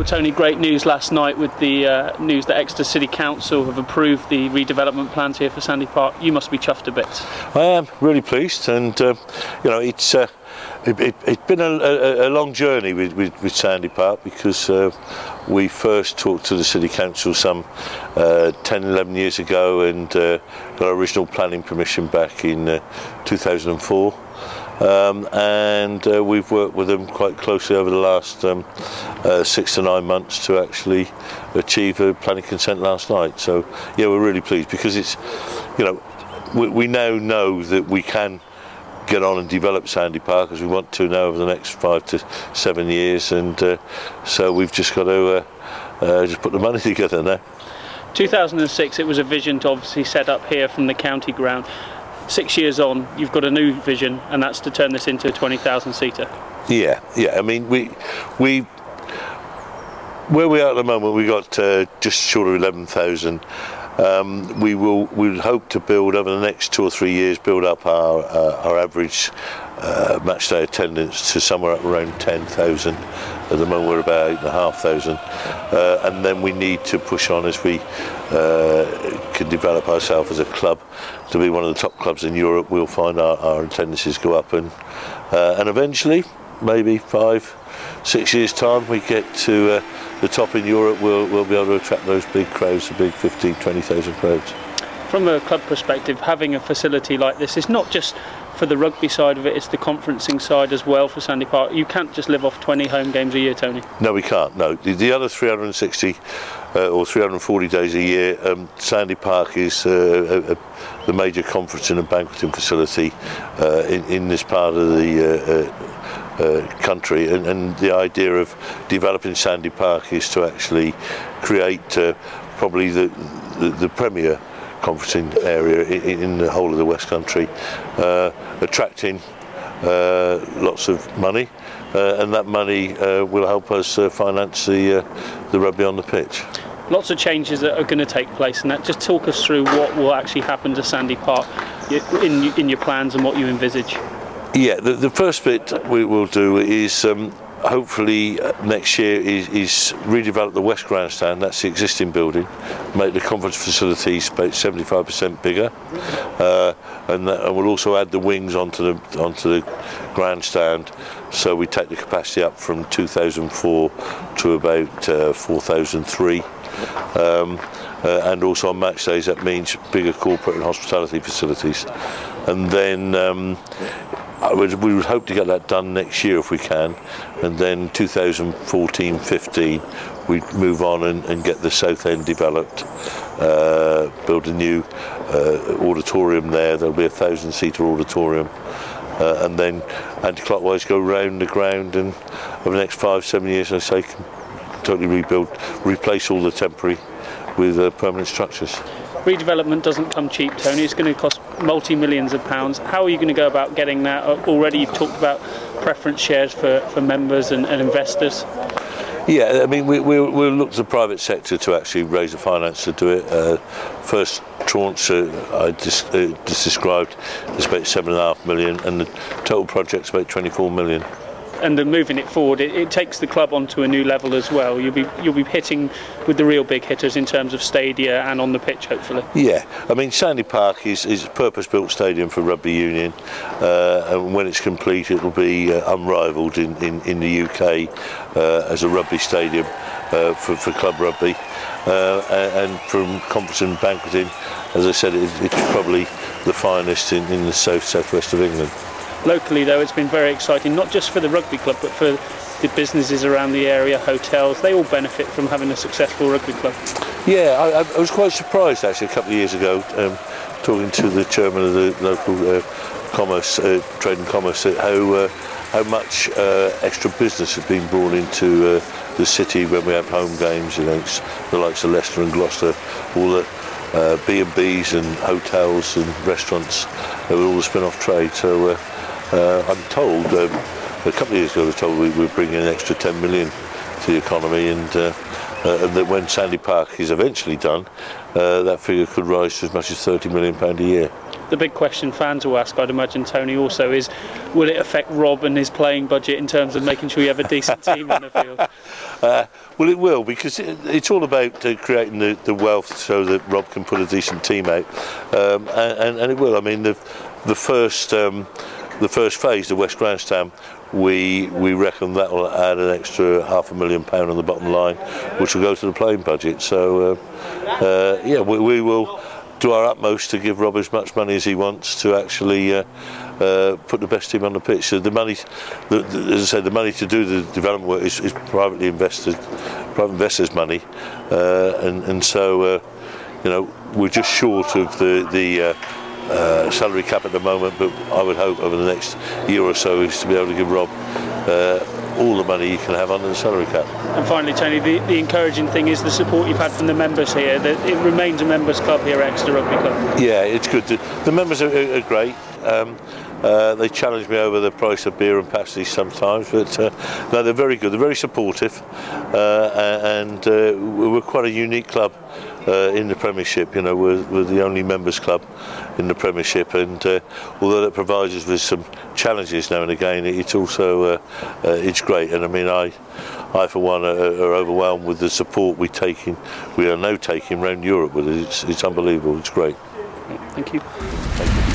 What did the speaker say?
Well, Tony, great news last night with the news that Exeter City Council have approved the redevelopment plans here for Sandy Park. You must be chuffed a bit. I am really pleased, and it's been a long journey with Sandy Park, because we first talked to the City Council some 10-11 years ago, and got our original planning permission back in 2004. And we've worked with them quite closely over the last 6 to 9 months to actually achieve a planning consent last night. So yeah, we're really pleased, because it's, we now know that we can get on and develop Sandy Park as we want to now over the next 5 to 7 years, and so we've just got to just put the money together now. 2006, it was a vision to obviously set up here from the county ground. 6 years on, you've got a new vision, and that's to turn this into a 20,000 seater. Yeah. I mean, we where we are at the moment, we got just short of 11,000. We hope to build over the next 2 or 3 years, build up our average match day attendance to somewhere up around 10,000. At the moment we're about 8,500, and then we need to push on as we can develop ourselves as a club to be one of the top clubs in Europe. We'll find our attendances go up, and eventually, maybe 5-6 years time, we get to the top in Europe. We'll be able to attract those big crowds, the big 15,000-20,000 crowds. From a club perspective, having a facility like this is not just for the rugby side of it, it's the conferencing side as well for Sandy Park. You can't just live off 20 home games a year, Tony. No, we can't. No, the other 360 or 340 days a year, Sandy Park is the major conferencing and banqueting facility in this part of the country, and the idea of developing Sandy Park is to actually create probably the premier conferencing area in the whole of the West Country, attracting lots of money, and that money will help us finance the rugby on the pitch. Lots of changes that are going to take place, and that, just talk us through what will actually happen to Sandy Park in your plans and what you envisage. Yeah, the first bit we will do is hopefully next year is redevelop the West Grandstand. That's the existing building, make the conference facilities about 75% bigger, and we'll also add the wings onto the grandstand, so we take the capacity up from 2004 to about 4,003. And also on match days, that means bigger corporate and hospitality facilities. And then we would hope to get that done next year if we can, and then 2014-15 we move on and get the south end developed, build a new auditorium there. There'll be a 1,000-seater auditorium, and then anti-clockwise go round the ground, and over the next 5-7 years, I say, totally replace all the temporary with permanent structures. Redevelopment doesn't come cheap, Tony. It's going to cost multi-millions of pounds. How are you going to go about getting that? Already you've talked about preference shares for members and investors. Yeah, I mean, we'll look to the private sector to actually raise the finance to do it. First tranche I just described is about 7.5 million, and the total project's about 24 million. And then moving it forward, it takes the club onto a new level as well. You'll be hitting with the real big hitters in terms of stadia and on the pitch, hopefully. Yeah, I mean, Sandy Park is a purpose-built stadium for rugby union, and when it's complete, it'll be unrivalled in the UK as a rugby stadium for club rugby, and from conference and banqueting, as I said, it's probably the finest in the southwest of England. Locally, though, it's been very exciting, not just for the rugby club, but for the businesses around the area, hotels. They all benefit from having a successful rugby club. Yeah, I was quite surprised, actually, a couple of years ago, talking to the chairman of the local trade and commerce, how much extra business has been brought into the city when we have home games. The likes of Leicester and Gloucester, all the B&Bs and hotels and restaurants, all the spin-off trade. So I'm told, a couple of years ago I was told we're bringing an extra 10 million to the economy, and that when Sandy Park is eventually done, that figure could rise to as much as £30 million a year. the big question fans will ask, I'd imagine, Tony, also is, will it affect Rob and his playing budget in terms of making sure you have a decent team in the field? Well, it will, because it's all about creating the wealth so that Rob can put a decent team out, and it will. I mean, the first phase, the West Grandstand, we reckon that will add an extra £500,000 on the bottom line, which will go to the playing budget. So we will do our utmost to give Rob as much money as he wants to actually put the best team on the pitch. So the money, as I said, the money to do the development work is private investors' money, and so we're just short of the salary cap at the moment, but I would hope over the next year or so is to be able to give Rob all the money he can have under the salary cap. And finally, Tony, the encouraging thing is the support you've had from the members here. That it remains a members' club here at Exeter Rugby Club. Yeah, it's good. The members are great. They challenge me over the price of beer and pasties sometimes, but no, they're very good. They're very supportive, and we're quite a unique club in the Premiership. We're the only members club in the Premiership, and although that provides us with some challenges now and again, it's also it's great. And I mean, I for one are overwhelmed with the support we are now taking around Europe with it. It's unbelievable. It's great. Thank you. Thank you.